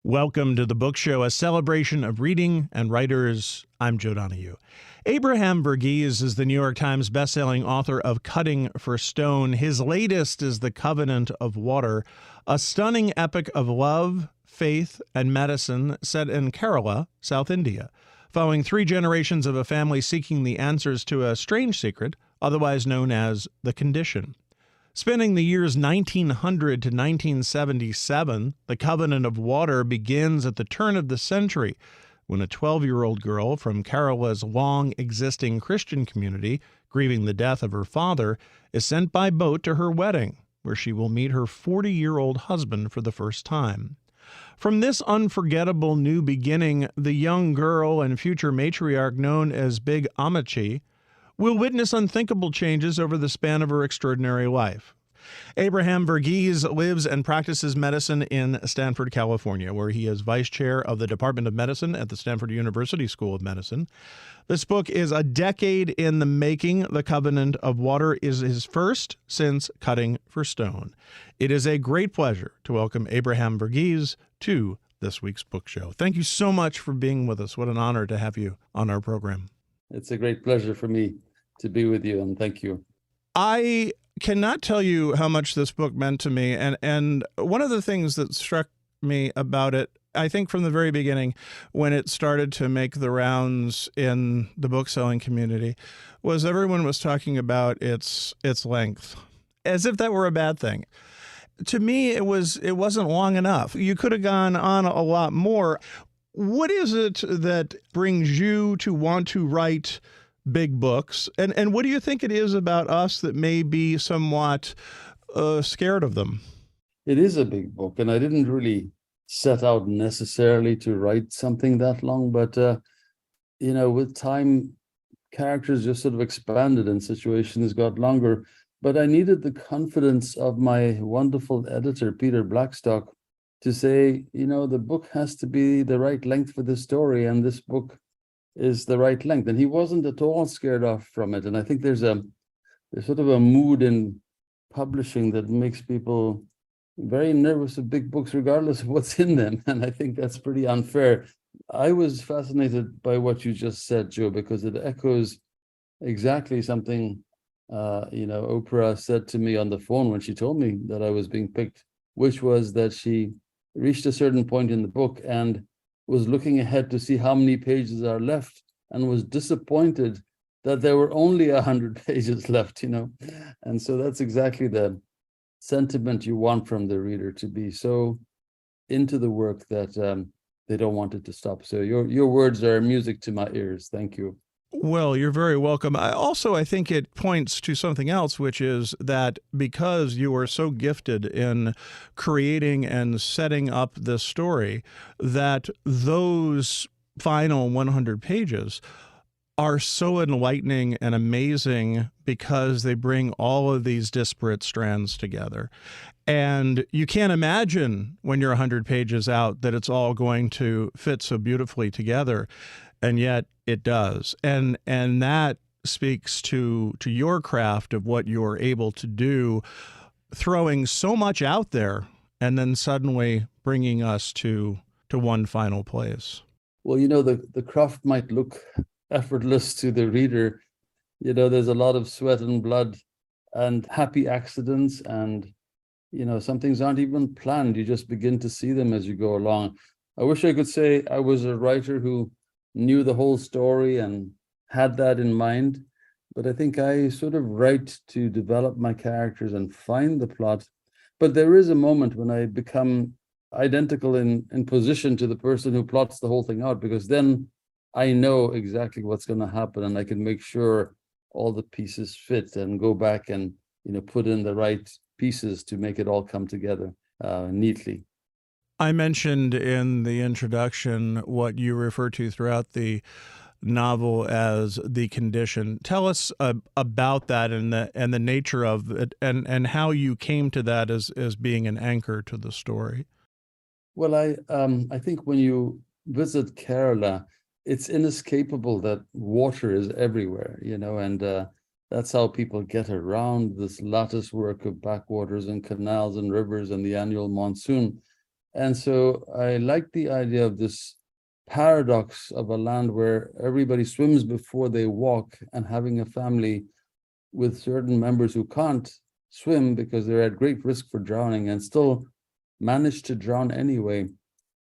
Welcome to the Book Show, a celebration of reading and writers. I'm Joe Donahue. Abraham Verghese is the New York Times-bestselling author of Cutting for Stone. His latest is The Covenant of Water, a stunning epic of love, faith, and medicine set in Kerala, South India, following 3 generations of a family seeking the answers to a strange secret, otherwise known as the condition. Spanning the years 1900 to 1977, The Covenant of Water begins at the turn of the century when a 12-year-old girl from Kerala's long-existing Christian community, grieving the death of her father, is sent by boat to her wedding, where she will meet her 40-year-old husband for the first time. From this unforgettable new beginning, the young girl and future matriarch known as Big Amachi will witness unthinkable changes over the span of her extraordinary life. Abraham Verghese lives and practices medicine in Stanford, California, where he is vice chair of the Department of Medicine at the Stanford University School of Medicine. This book is a decade in the making. The Covenant of Water is his first since Cutting for Stone. It is a great pleasure to welcome Abraham Verghese to this week's book show. Thank you so much for being with us. What an honor to have you on our program. It's a great pleasure for me to be with you, and thank you. I cannot tell you how much this book meant to me, and one of the things that struck me about it, I think from the very beginning, when it started to make the rounds in the book-selling community, was everyone was talking about its length, as if that were a bad thing. To me, it wasn't long enough. You could have gone on a lot more. What is it that brings you to want to write big books? And what do you think it is about us that may be somewhat scared of them? It is a big book, and I didn't really set out necessarily to write something that long, but with time, characters just sort of expanded and situations got longer. But I needed the confidence of my wonderful editor, Peter Blackstock, to say, the book has to be the right length for this story, and this book is the right length. And he wasn't at all scared off from it. And I think there's sort of a mood in publishing that makes people very nervous of big books, regardless of what's in them. And I think that's pretty unfair. I was fascinated by what you just said, Joe, because it echoes exactly something Oprah said to me on the phone when she told me that I was being picked, which was that she reached a certain point in the book and was looking ahead to see how many pages are left and was disappointed that there were only 100 pages left, And so that's exactly the sentiment you want from the reader, to be so into the work that they don't want it to stop. So your words are music to my ears. Thank you. Well, you're very welcome. I think it points to something else, which is that because you are so gifted in creating and setting up this story, that those final 100 pages are so enlightening and amazing because they bring all of these disparate strands together. And you can't imagine when you're 100 pages out that it's all going to fit so beautifully together. And yet it does. And that speaks to your craft of what you're able to do, throwing so much out there and then suddenly bringing us to one final place. Well, the craft might look effortless to the reader. There's a lot of sweat and blood and happy accidents, and some things aren't even planned. You just begin to see them as you go along. I wish I could say I was a writer who knew the whole story and had that in mind, but I think I sort of write to develop my characters and find the plot. But there is a moment when I become identical in position to the person who plots the whole thing out, because then I know exactly what's going to happen and I can make sure all the pieces fit and go back and put in the right pieces to make it all come together neatly. I mentioned in the introduction what you refer to throughout the novel as the condition. Tell us about that and the nature of it, and how you came to that as being an anchor to the story. Well, I think when you visit Kerala, it's inescapable that water is everywhere, and that's how people get around this lattice work of backwaters and canals and rivers and the annual monsoon. And so I like the idea of this paradox of a land where everybody swims before they walk, and having a family with certain members who can't swim because they're at great risk for drowning and still manage to drown anyway.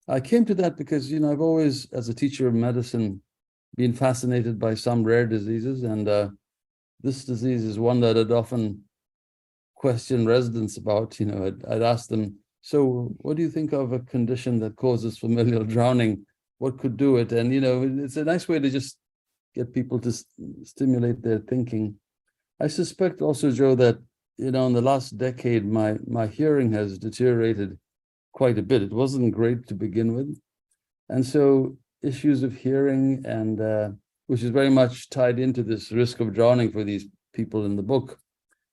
I came to that because, I've always, as a teacher of medicine, been fascinated by some rare diseases, and this disease is one that I'd often question residents about. I'd ask them, so what do you think of a condition that causes familial drowning? What could do it? And, it's a nice way to just get people to stimulate their thinking. I suspect also, Joe, that, in the last decade, my hearing has deteriorated quite a bit. It wasn't great to begin with. And so issues of hearing, and which is very much tied into this risk of drowning for these people in the book,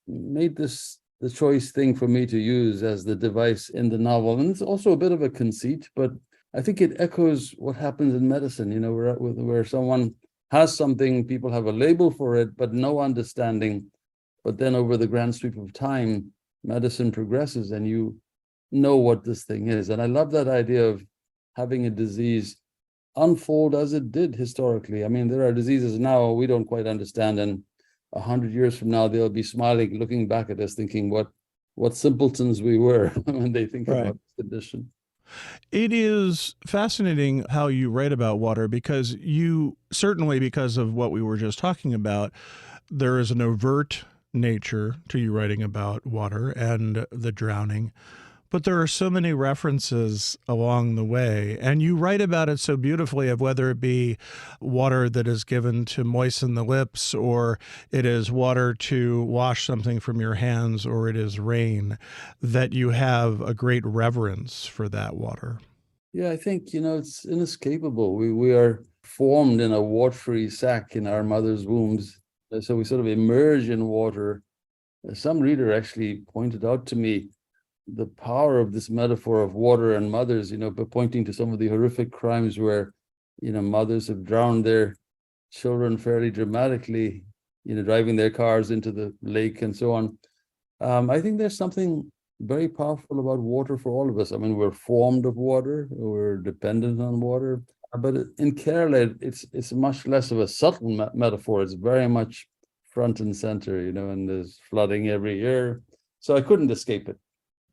made this the choice thing for me to use as the device in the novel. And it's also a bit of a conceit, but I think it echoes what happens in medicine, where someone has something, people have a label for it, but no understanding. But then over the grand sweep of time, medicine progresses and you know what this thing is. And I love that idea of having a disease unfold as it did historically. I mean, there are diseases now we don't quite understand, and 100 years from now, they'll be smiling, looking back at us, thinking what simpletons we were when they think Right. about this condition. It is fascinating how you write about water, because you, certainly because of what we were just talking about, there is an overt nature to you writing about water and the drowning. But there are so many references along the way, and you write about it so beautifully, of whether it be water that is given to moisten the lips, or it is water to wash something from your hands, or it is rain, that you have a great reverence for that water. Yeah, I think, it's inescapable. We are formed in a watery sack in our mother's wombs. So we sort of emerge in water. Some reader actually pointed out to me the power of this metaphor of water and mothers, by pointing to some of the horrific crimes where, mothers have drowned their children fairly dramatically, driving their cars into the lake and so on. I think there's something very powerful about water for all of us. I mean, we're formed of water, we're dependent on water, but in Kerala, it's much less of a subtle metaphor. It's very much front and center, and there's flooding every year. So I couldn't escape it.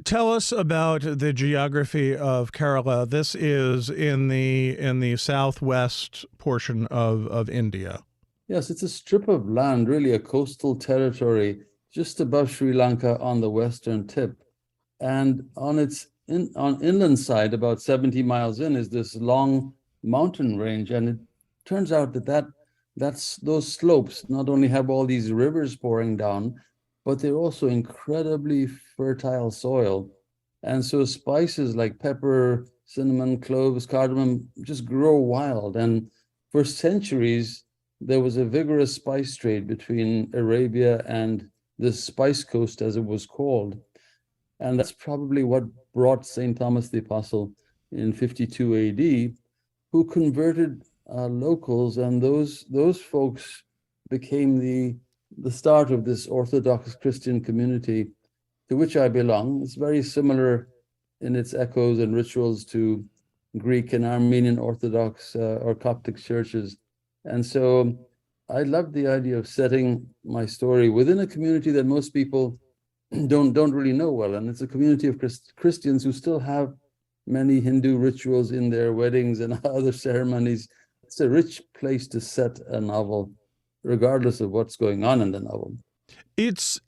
Tell us about the geography of Kerala. This is in the southwest portion of India. Yes, it's a strip of land, really a coastal territory just above Sri Lanka on the western tip. And on inland side, about 70 miles in, is this long mountain range. And it turns out that's those slopes not only have all these rivers pouring down, but they're also incredibly fertile soil. And so spices like pepper, cinnamon, cloves, cardamom just grow wild. And for centuries, there was a vigorous spice trade between Arabia and the Spice Coast, as it was called. And that's probably what brought St. Thomas the Apostle in 52 AD, who converted locals, and those folks became the start of this Orthodox Christian community to which I belong. It's very similar in its echoes and rituals to Greek and Armenian Orthodox or Coptic churches. And so I love the idea of setting my story within a community that most people don't really know well. And it's a community of Christians who still have many Hindu rituals in their weddings and other ceremonies. It's a rich place to set a novel, regardless of what's going on in the novel. It's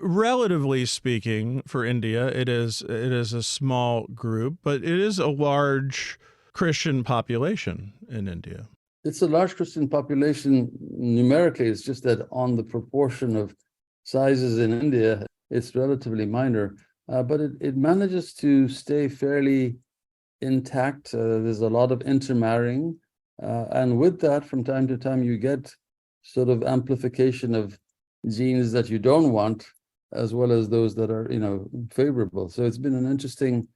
relatively speaking, for India, it is a small group, but it is a large Christian population in India. It's a large Christian population numerically. It's just that on the proportion of sizes in India, it's relatively minor, but it manages to stay fairly intact. There's a lot of intermarrying, and with that, from time to time, you get sort of amplification of genes that you don't want, as well as those that are, favorable. So it's been an interesting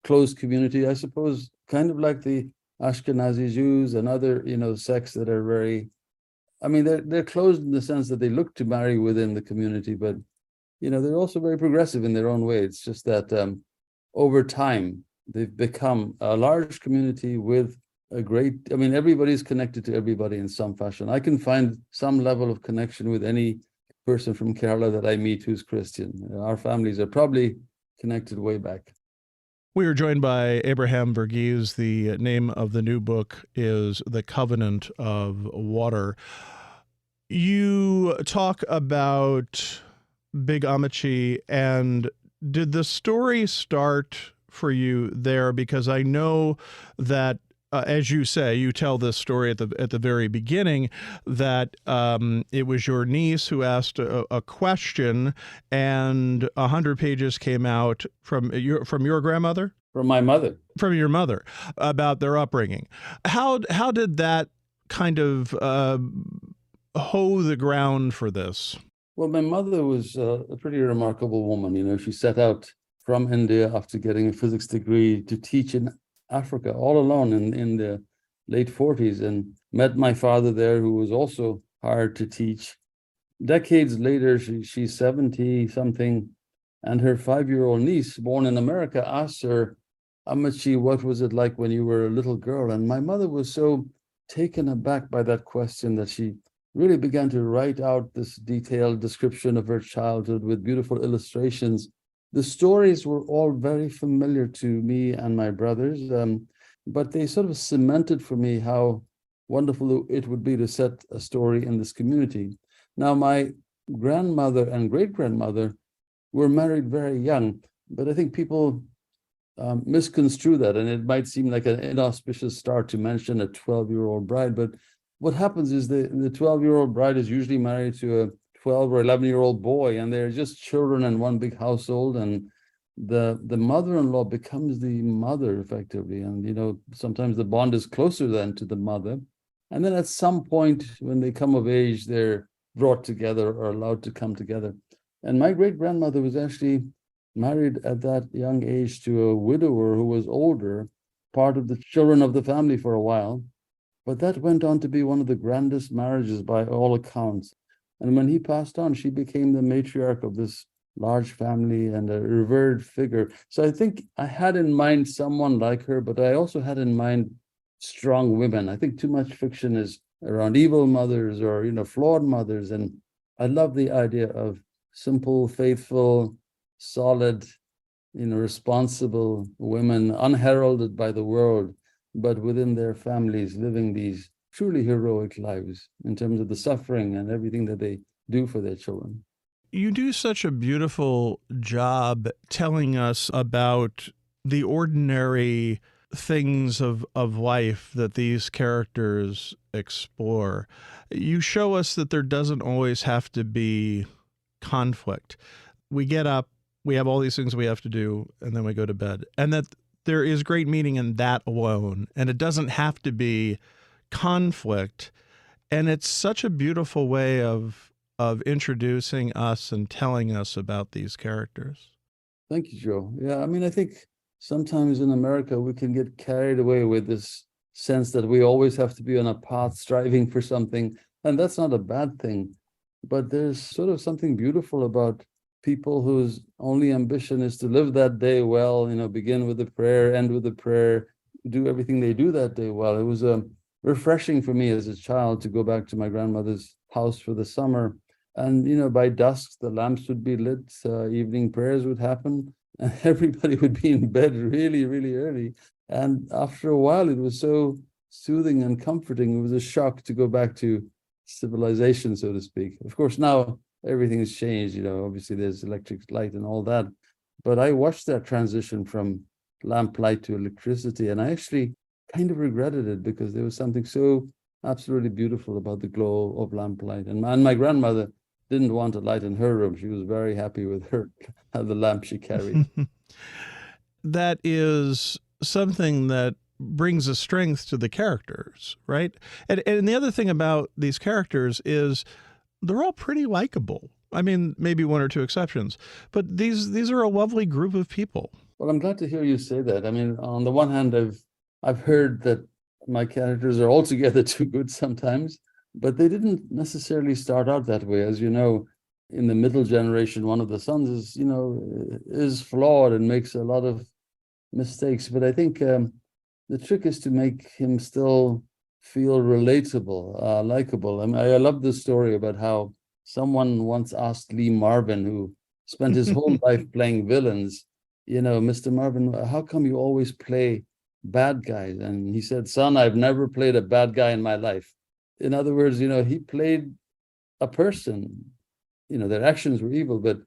closed community, I suppose, kind of like the Ashkenazi Jews and other, sects that are very, I mean, they're closed in the sense that they look to marry within the community, but, they're also very progressive in their own way. It's just that over time, they've become a large community with a great, I mean, everybody's connected to everybody in some fashion. I can find some level of connection with any person from Kerala that I meet who's Christian. Our families are probably connected way back. We are joined by Abraham Verghese. The name of the new book is The Covenant of Water. You talk about Big Amachi, and did the story start for you there? Because I know that, as you say, you tell this story at the very beginning, that it was your niece who asked a question, and 100 pages came out from your grandmother, From my mother. from your mother, about their upbringing. How did that kind of hoe the ground for this? Well, my mother was a pretty remarkable woman. You know, she set out from India after getting a physics degree to teach in Africa all alone in the late 40s, and met my father there, who was also hired to teach. Decades later, she's 70 something, and her 5-year-old niece, born in America, asked her, Amachi, what was it like when you were a little girl? And my mother was so taken aback by that question that she really began to write out this detailed description of her childhood with beautiful illustrations. The stories were all very familiar to me and my brothers, but they sort of cemented for me how wonderful it would be to set a story in this community. Now, my grandmother and great-grandmother were married very young, but I think people misconstrue that, and it might seem like an inauspicious start to mention a 12-year-old bride, but what happens is the 12-year-old bride is usually married to a 12 or 11-year-old boy, and they're just children in one big household, and the mother-in-law becomes the mother effectively, and you know, sometimes the bond is closer than to the mother. And then at some point when they come of age, they're brought together or allowed to come together. And my great-grandmother was actually married at that young age to a widower who was older, part of the children of the family for a while. But that went on to be one of the grandest marriages by all accounts. And when he passed on, she became the matriarch of this large family and a revered figure. So I think I had in mind someone like her, but I also had in mind strong women. I think too much fiction is around evil mothers or, you know, flawed mothers. And I love the idea of simple, faithful, solid, you know, responsible women, unheralded by the world, but within their families, living these truly heroic lives in terms of the suffering and everything that they do for their children. You do such a beautiful job telling us about the ordinary things of life that these characters explore. You show us that there doesn't always have to be conflict. We get up, we have all these things we have to do, and then we go to bed. And that there is great meaning in that alone. And it doesn't have to be conflict. And it's such a beautiful way of introducing us and telling us about these characters. Thank you, Joe. Yeah, I mean, I think sometimes in America, we can get carried away with this sense that we always have to be on a path striving for something. And that's not a bad thing. But there's sort of something beautiful about people whose only ambition is to live that day well, you know, begin with a prayer, end with a prayer, do everything they do that day well. It was refreshing for me as a child to go back to my grandmother's house for the summer. And, you know, by dusk, the lamps would be lit, evening prayers would happen, and everybody would be in bed really, really early. And after a while, it was so soothing and comforting. It was a shock to go back to civilization, so to speak. Of course, now everything's changed, you know, obviously there's electric light and all that. But I watched that transition from lamplight to electricity, and I actually kind of regretted it because there was something so absolutely beautiful about the glow of lamplight. And my grandmother didn't want a light in her room. She was very happy with the lamp she carried. That is something that brings a strength to the characters, right? And the other thing about these characters is they're all pretty likable. I mean, maybe one or two exceptions, but these are a lovely group of people. Well, I'm glad to hear you say that. I mean, on the one hand, I've heard that my characters are altogether too good sometimes, but they didn't necessarily start out that way. As you know, in the middle generation, one of the sons is, you know, is flawed and makes a lot of mistakes, but I think the trick is to make him still feel relatable, likable. I mean, I love this story about how someone once asked Lee Marvin, who spent his whole life playing villains, Mr. Marvin, how come you always play bad guys? And he said, son, I've never played a bad guy in my life. In other words, he played a person. Their actions were evil, but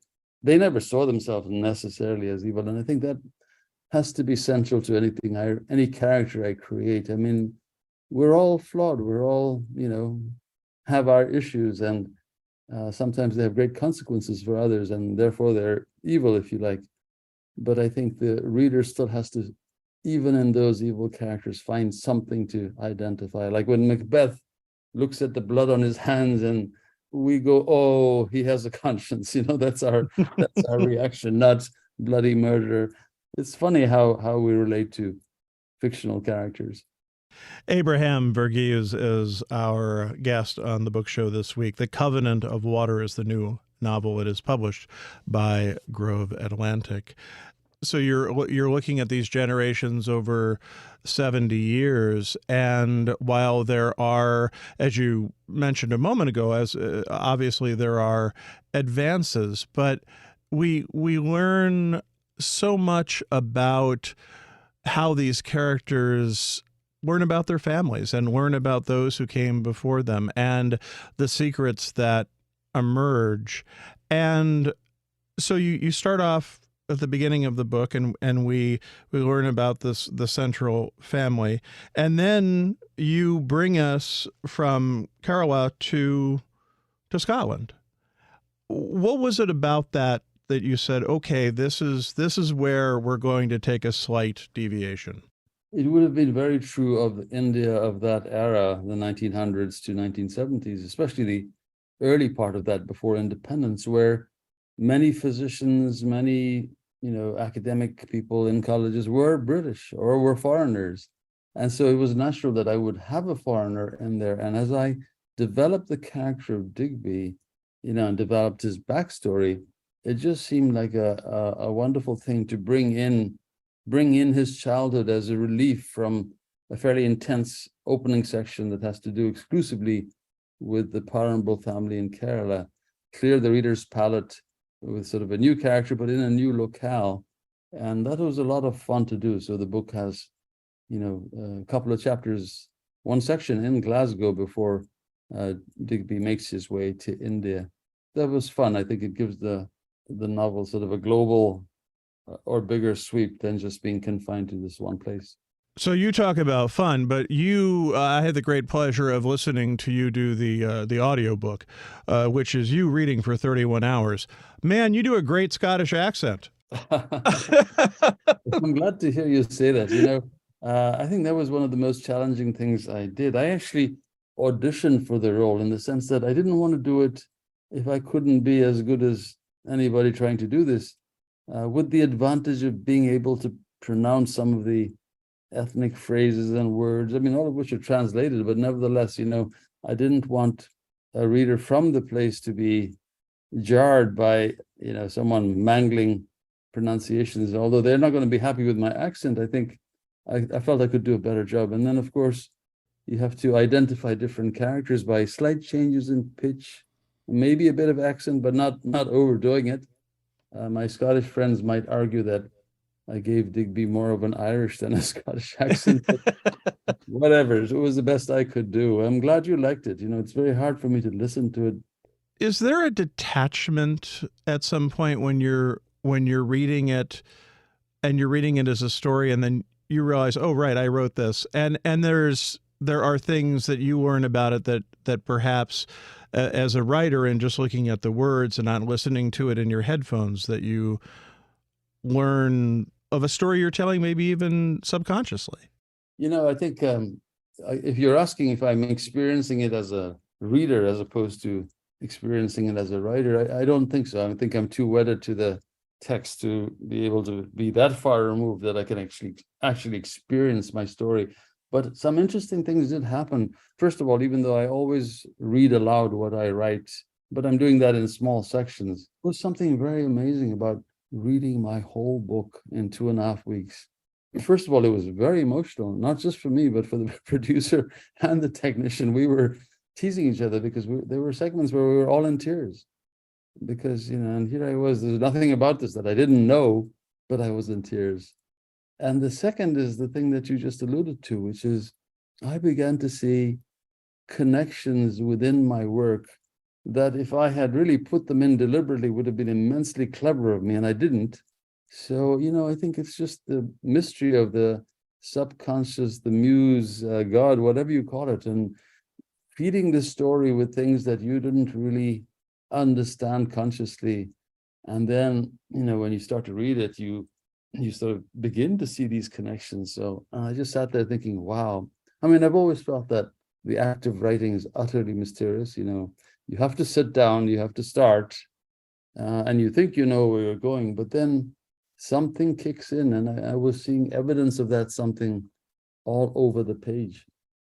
they never saw themselves necessarily as evil. And I think that has to be central to any character I create. I mean, we're all flawed. We're all, have our issues, and sometimes they have great consequences for others, and therefore they're evil, if you like. But I think the reader still has to, even in those evil characters, find something to identify. Like when Macbeth looks at the blood on his hands and we go, oh, he has a conscience. That's our reaction, not bloody murder. It's funny how we relate to fictional characters. Abraham Verghese is our guest on the book show this week. The Covenant of Water is the new novel. It is published by Grove Atlantic. So you're looking at these generations over 70 years, and while there are, as you mentioned a moment ago, as obviously there are advances, but we learn so much about how these characters learn about their families and learn about those who came before them and the secrets that emerge. And so you start off at the beginning of the book, and we learn about the central family, and then you bring us from Carlisle to Scotland. What was it about that you said, okay, this is where we're going to take a slight deviation? It would have been very true of India of that era, the 1900s to 1970s, especially the early part of that before independence, where many physicians, many academic people in colleges were British or were foreigners. And so it was natural that I would have a foreigner in there. And as I developed the character of Digby, and developed his backstory, it just seemed like a wonderful thing to bring in his childhood as a relief from a fairly intense opening section that has to do exclusively with the Paramble family in Kerala, clear the reader's palate with sort of a new character, but in a new locale. And that was a lot of fun to do. So the book has, a couple of chapters, one section in Glasgow before Digby makes his way to India. That was fun. I think it gives the novel sort of a global or bigger sweep than just being confined to this one place. So you talk about fun, but I had the great pleasure of listening to you do the audiobook, which is you reading for 31 hours. Man, you do a great Scottish accent. I'm glad to hear you say that. I think that was one of the most challenging things I did. I actually auditioned for the role in the sense that I didn't want to do it if I couldn't be as good as anybody trying to do this, with the advantage of being able to pronounce some of the ethnic phrases and words, I mean, all of which are translated, but nevertheless, I didn't want a reader from the place to be jarred by, someone mangling pronunciations. Although they're not going to be happy with my accent, I think I felt I could do a better job. And then, of course, you have to identify different characters by slight changes in pitch, maybe a bit of accent, but not overdoing it. My Scottish friends might argue that I gave Digby more of an Irish than a Scottish accent, but whatever. It was the best I could do. I'm glad you liked it. It's very hard for me to listen to it. Is there a detachment at some point when you're reading it, and you're reading it as a story, and then you realize, oh, right, I wrote this, and there are things that you learn about it that perhaps as a writer and just looking at the words and not listening to it in your headphones, that you learn of a story you're telling, maybe even subconsciously? I think if you're asking if I'm experiencing it as a reader as opposed to experiencing it as a writer, I don't think so. I think I'm too wedded to the text to be able to be that far removed that I can actually experience my story. But some interesting things did happen. First of all, even though I always read aloud what I write, but I'm doing that in small sections, there was something very amazing about reading my whole book in 2.5 weeks. First of all, it was very emotional, not just for me, but for the producer and the technician. We were teasing each other because there were segments where we were all in tears because, and here I was, there's nothing about this that I didn't know, but I was in tears. And the second is the thing that you just alluded to, which is I began to see connections within my work that if I had really put them in deliberately would have been immensely clever of me, and I didn't. So, I think it's just the mystery of the subconscious, the muse, God, whatever you call it, and feeding the story with things that you didn't really understand consciously. And then, when you start to read it, you sort of begin to see these connections. So I just sat there thinking, wow. I mean, I've always felt that the act of writing is utterly mysterious. You have to sit down, you have to start, and you think you know where you're going, but then something kicks in, and I was seeing evidence of that something all over the page.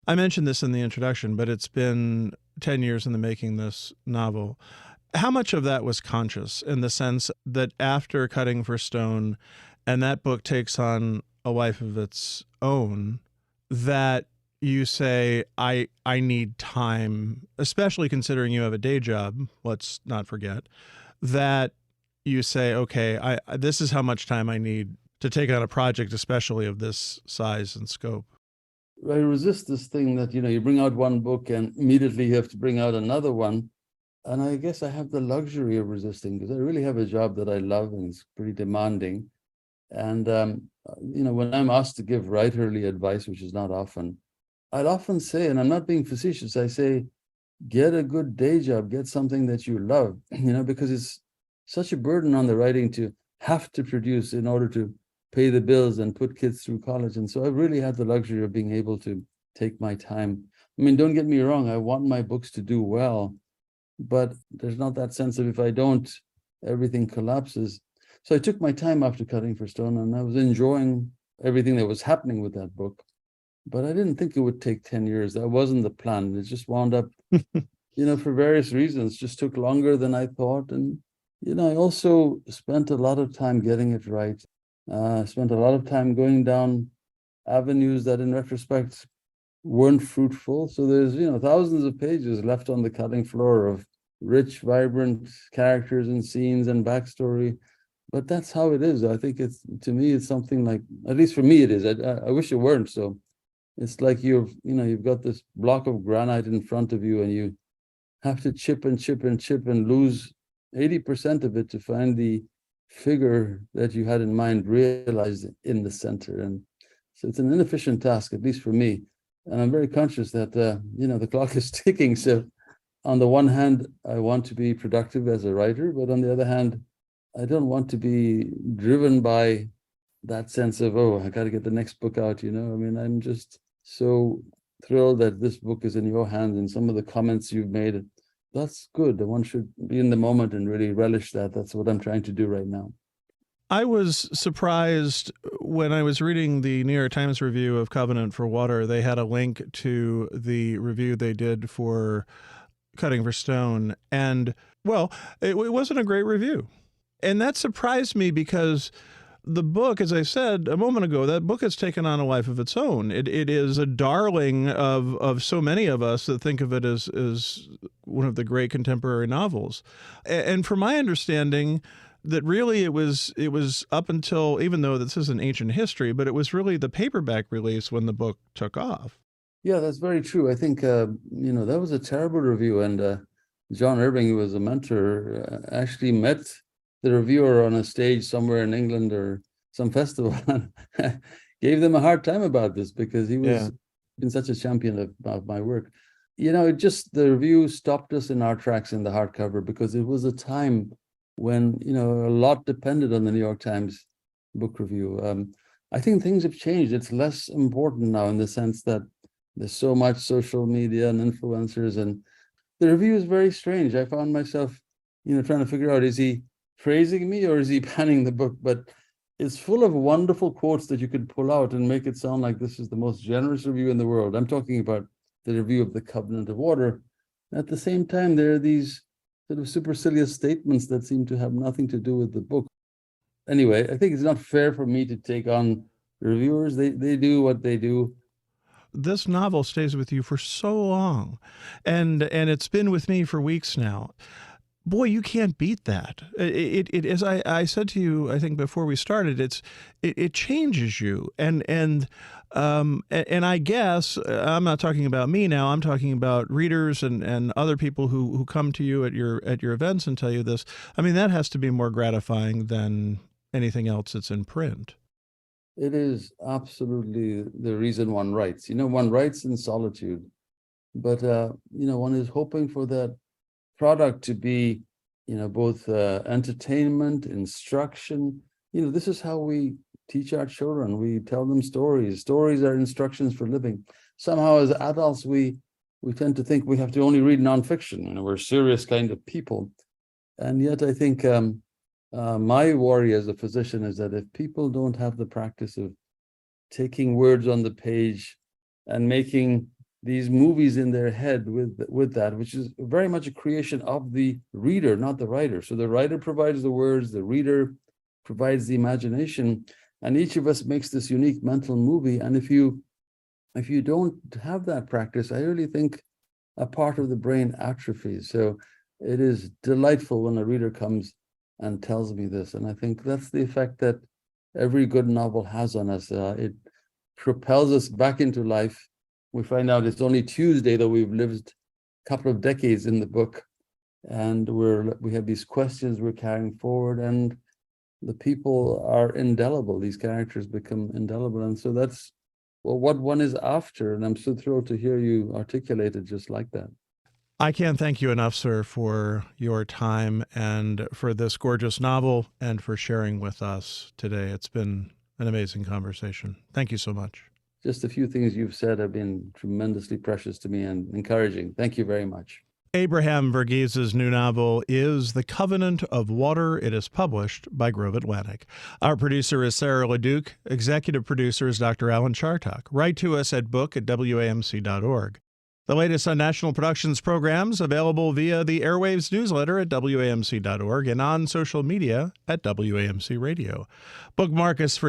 I mentioned this in the introduction, but it's been 10 years in the making, this novel. How much of that was conscious, in the sense that after Cutting for Stone, and that book takes on a life of its own, that you say, I need time, especially considering you have a day job, let's not forget, that you say, okay, this is how much time I need to take on a project, especially of this size and scope? I resist this thing that, you bring out one book and immediately you have to bring out another one. And I guess I have the luxury of resisting because I really have a job that I love and it's pretty demanding. And, when I'm asked to give writerly advice, which is not often, I'd often say, and I'm not being facetious, I say, get a good day job, get something that you love, because it's such a burden on the writing to have to produce in order to pay the bills and put kids through college. And so I've really had the luxury of being able to take my time. I mean, don't get me wrong, I want my books to do well, but there's not that sense of if I don't, everything collapses. So I took my time after Cutting for Stone, and I was enjoying everything that was happening with that book. But I didn't think it would take 10 years. That wasn't the plan. It just wound up, for various reasons, just took longer than I thought. And, I also spent a lot of time getting it right. Spent a lot of time going down avenues that in retrospect weren't fruitful. So there's, thousands of pages left on the cutting floor of rich, vibrant characters and scenes and backstory. But that's how it is. I think to me, it's something like, at least for me, it is. I wish it weren't. So it's like you've got this block of granite in front of you and you have to chip and chip and chip and lose 80% of it to find the figure that you had in mind realized in the center. And so it's an inefficient task, at least for me. And I'm very conscious that, the clock is ticking. So on the one hand, I want to be productive as a writer, but on the other hand, I don't want to be driven by that sense of, oh, I got to get the next book out, I mean, I'm just so thrilled that this book is in your hands and some of the comments you've made. That's good. One should be in the moment and really relish that. That's what I'm trying to do right now. I was surprised when I was reading the New York Times review of Covenant for Water. They had a link to the review they did for Cutting for Stone. And, well, it wasn't a great review. And that surprised me because the book, as I said a moment ago, that book has taken on a life of its own. It is a darling of so many of us that think of it as one of the great contemporary novels. And from my understanding, that really it was up until, even though this is an ancient history, but it was really the paperback release when the book took off. Yeah, that's very true. I think, that was a terrible review. And John Irving, who was a mentor, actually met the reviewer on a stage somewhere in England or some festival and gave them a hard time about this because he was been such a champion of my work. The review stopped us in our tracks in the hardcover because it was a time when, a lot depended on the New York Times book review. I think things have changed. It's less important now in the sense that there's so much social media and influencers, and the review is very strange. I found myself, trying to figure out, is he praising me or is he panning the book? But it's full of wonderful quotes that you could pull out and make it sound like this is the most generous review in the world. I'm talking about the review of the Covenant of Water. At the same time, there are these sort of supercilious statements that seem to have nothing to do with the book. Anyway, I think it's not fair for me to take on reviewers, they do what they do. This novel stays with you for so long, and it's been with me for weeks now. Boy, you can't beat that. As I said to you, I think before we started, it changes you, and I guess I'm not talking about me now. I'm talking about readers and other people who come to you at your events and tell you this. I mean, that has to be more gratifying than anything else that's in print. It is absolutely the reason one writes. One writes in solitude, but one is hoping for that product to be, both entertainment, instruction. This is how we teach our children. We tell them stories. Stories are instructions for living. Somehow, as adults, we tend to think we have to only read nonfiction. We're serious kind of people, and yet I think my worry as a physician is that if people don't have the practice of taking words on the page and making these movies in their head with that, which is very much a creation of the reader, not the writer. So the writer provides the words, the reader provides the imagination, and each of us makes this unique mental movie. And if you don't have that practice, I really think a part of the brain atrophies. So it is delightful when a reader comes and tells me this. And I think that's the effect that every good novel has on us. It propels us back into life. We find out it's only Tuesday that we've lived a couple of decades in the book, and we have these questions we're carrying forward, and the people are indelible. These characters become indelible, and so that's what one is after. And I'm so thrilled to hear you articulate it just like that. I can't thank you enough, sir, for your time and for this gorgeous novel and for sharing with us today. It's been an amazing conversation. Thank you so much. Just a few things you've said have been tremendously precious to me and encouraging. Thank you very much. Abraham Verghese's new novel is The Covenant of Water. It is published by Grove Atlantic. Our producer is Sarah LeDuc. Executive producer is Dr. Alan Chartok. Write to us at book@wamc.org. The latest on National Productions programs available via the Airwaves newsletter at wamc.org and on social media at WAMC Radio. Bookmark us for